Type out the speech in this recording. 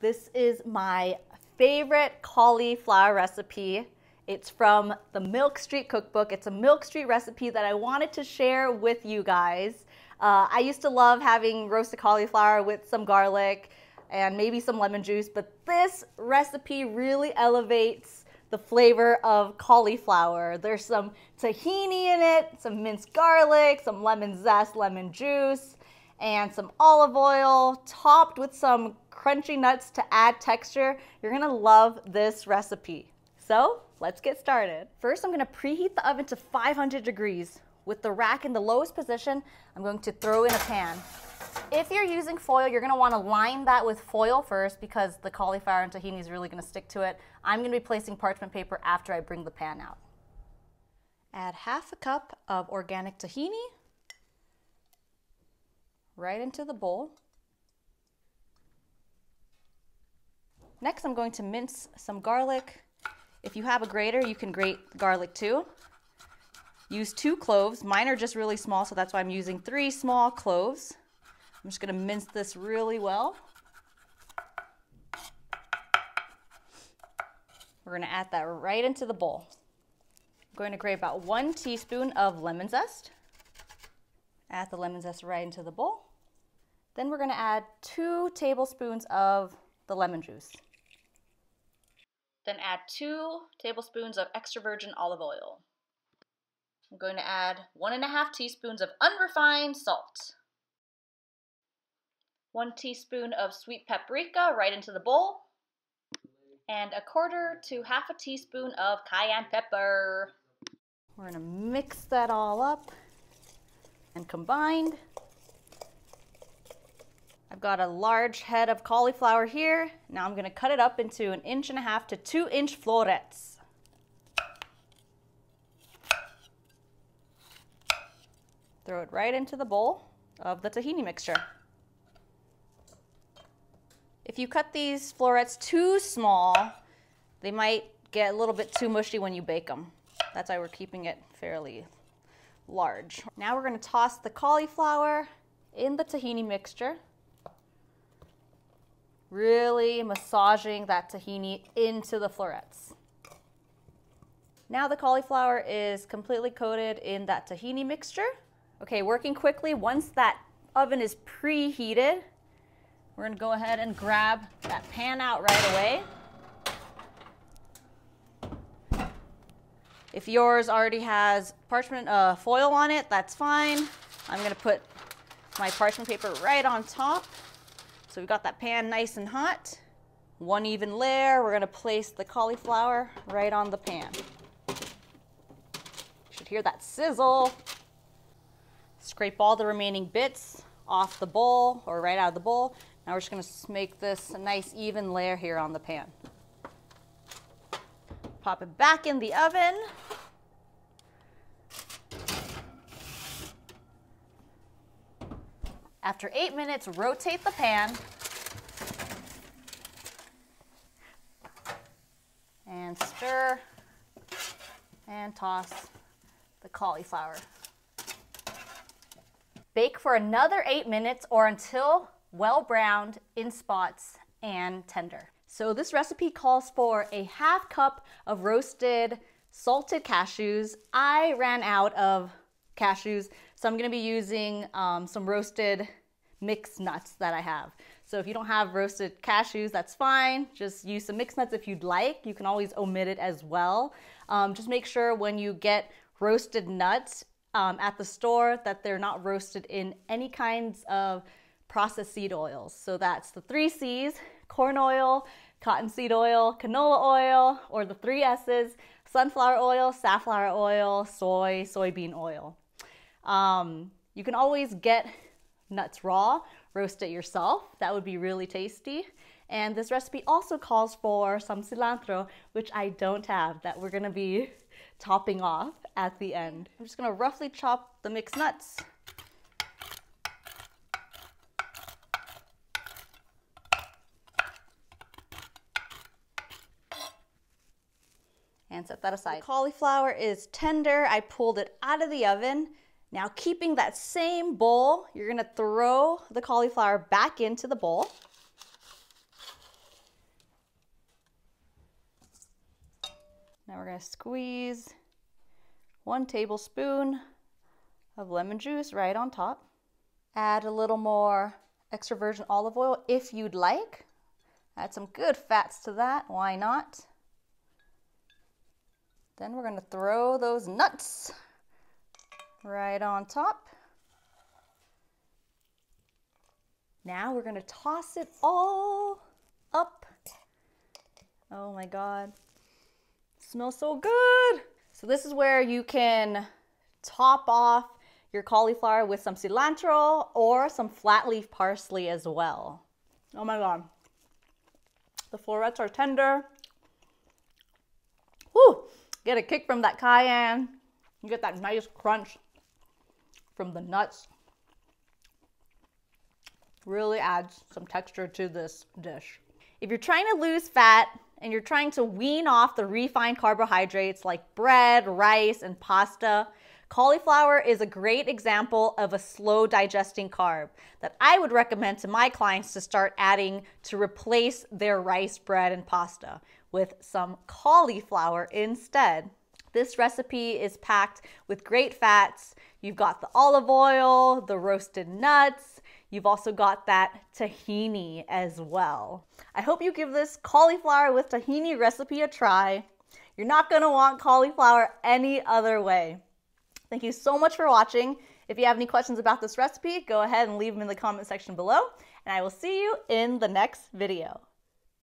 This is my favorite cauliflower recipe. It's from the Milk Street cookbook. It's a Milk Street recipe that I wanted to share with you guys. I used to love having roasted cauliflower with some garlic and maybe some lemon juice, but this recipe really elevates the flavor of cauliflower. There's some tahini in it, some minced garlic, some lemon zest, lemon juice, and some olive oil topped with some crunchy nuts to add texture. You're gonna love this recipe. So let's get started. First, I'm gonna preheat the oven to 500 degrees. With the rack in the lowest position, I'm going to throw in a pan. If you're using foil, you're gonna wanna line that with foil first because the cauliflower and tahini is really gonna stick to it. I'm gonna be placing parchment paper after I bring the pan out. Add half a cup of organic tahini right into the bowl. Next, I'm going to mince some garlic. If you have a grater, you can grate garlic too. Use 2 cloves. Mine are just really small, so that's why I'm using 3 small cloves. I'm just gonna mince this really well. We're gonna add that right into the bowl. I'm going to grate about 1 teaspoon of lemon zest. Add the lemon zest right into the bowl. Then we're gonna add 2 tablespoons of the lemon juice. Then add 2 tablespoons of extra virgin olive oil. I'm going to add 1.5 teaspoons of unrefined salt. 1 teaspoon of sweet paprika right into the bowl. And 1/4 to 1/2 teaspoon of cayenne pepper. We're gonna mix that all up and combine. I've got a large head of cauliflower here. Now I'm gonna cut it up into 1.5 to 2 inch florets. Throw it right into the bowl of the tahini mixture. If you cut these florets too small, they might get a little bit too mushy when you bake them. That's why we're keeping it fairly large. Now we're gonna toss the cauliflower in the tahini mixture, really massaging that tahini into the florets. Now the cauliflower is completely coated in that tahini mixture. Okay, working quickly, once that oven is preheated, we're gonna go ahead and grab that pan out right away. If yours already has parchment foil on it, that's fine. I'm gonna put my parchment paper right on top. So we've got that pan nice and hot. 1 even layer, we're gonna place the cauliflower right on the pan. You should hear that sizzle. Scrape all the remaining bits off the bowl or right out of the bowl. Now we're just gonna make this a nice even layer here on the pan. Pop it back in the oven. After 8 minutes, rotate the pan and stir and toss the cauliflower. Bake for another 8 minutes or until well browned in spots and tender. So this recipe calls for a 1/2 cup of roasted salted cashews. I ran out of cashews, so I'm gonna be using some roasted mixed nuts that I have. So if you don't have roasted cashews, that's fine. Just use some mixed nuts if you'd like. You can always omit it as well. Just make sure when you get roasted nuts at the store that they're not roasted in any kinds of processed seed oils. So that's the 3 C's, corn oil, cottonseed oil, canola oil, or the 3 S's, sunflower oil, safflower oil, soybean oil. You can always get nuts raw, roast it yourself. That would be really tasty. And this recipe also calls for some cilantro, which I don't have, that we're gonna be topping off at the end. I'm just gonna roughly chop the mixed nuts. And set that aside. The cauliflower is tender. I pulled it out of the oven. Now, keeping that same bowl, you're gonna throw the cauliflower back into the bowl. Now we're gonna squeeze 1 tablespoon of lemon juice right on top. Add a little more extra virgin olive oil if you'd like. Add some good fats to that, why not? Then we're gonna throw those nuts right on top. Now we're gonna toss it all up. Oh my God, it smells so good. So this is where you can top off your cauliflower with some cilantro or some flat leaf parsley as well. Oh my God, the florets are tender. Woo! Get a kick from that cayenne. You get that nice crunch from the nuts. Really adds some texture to this dish. If you're trying to lose fat and you're trying to wean off the refined carbohydrates like bread, rice, and pasta, cauliflower is a great example of a slow digesting carb that I would recommend to my clients to start adding to replace their rice, bread, and pasta with some cauliflower instead. This recipe is packed with great fats. You've got the olive oil, the roasted nuts. You've also got that tahini as well. I hope you give this cauliflower with tahini recipe a try. You're not gonna want cauliflower any other way. Thank you so much for watching. If you have any questions about this recipe, go ahead and leave them in the comment section below, and I will see you in the next video.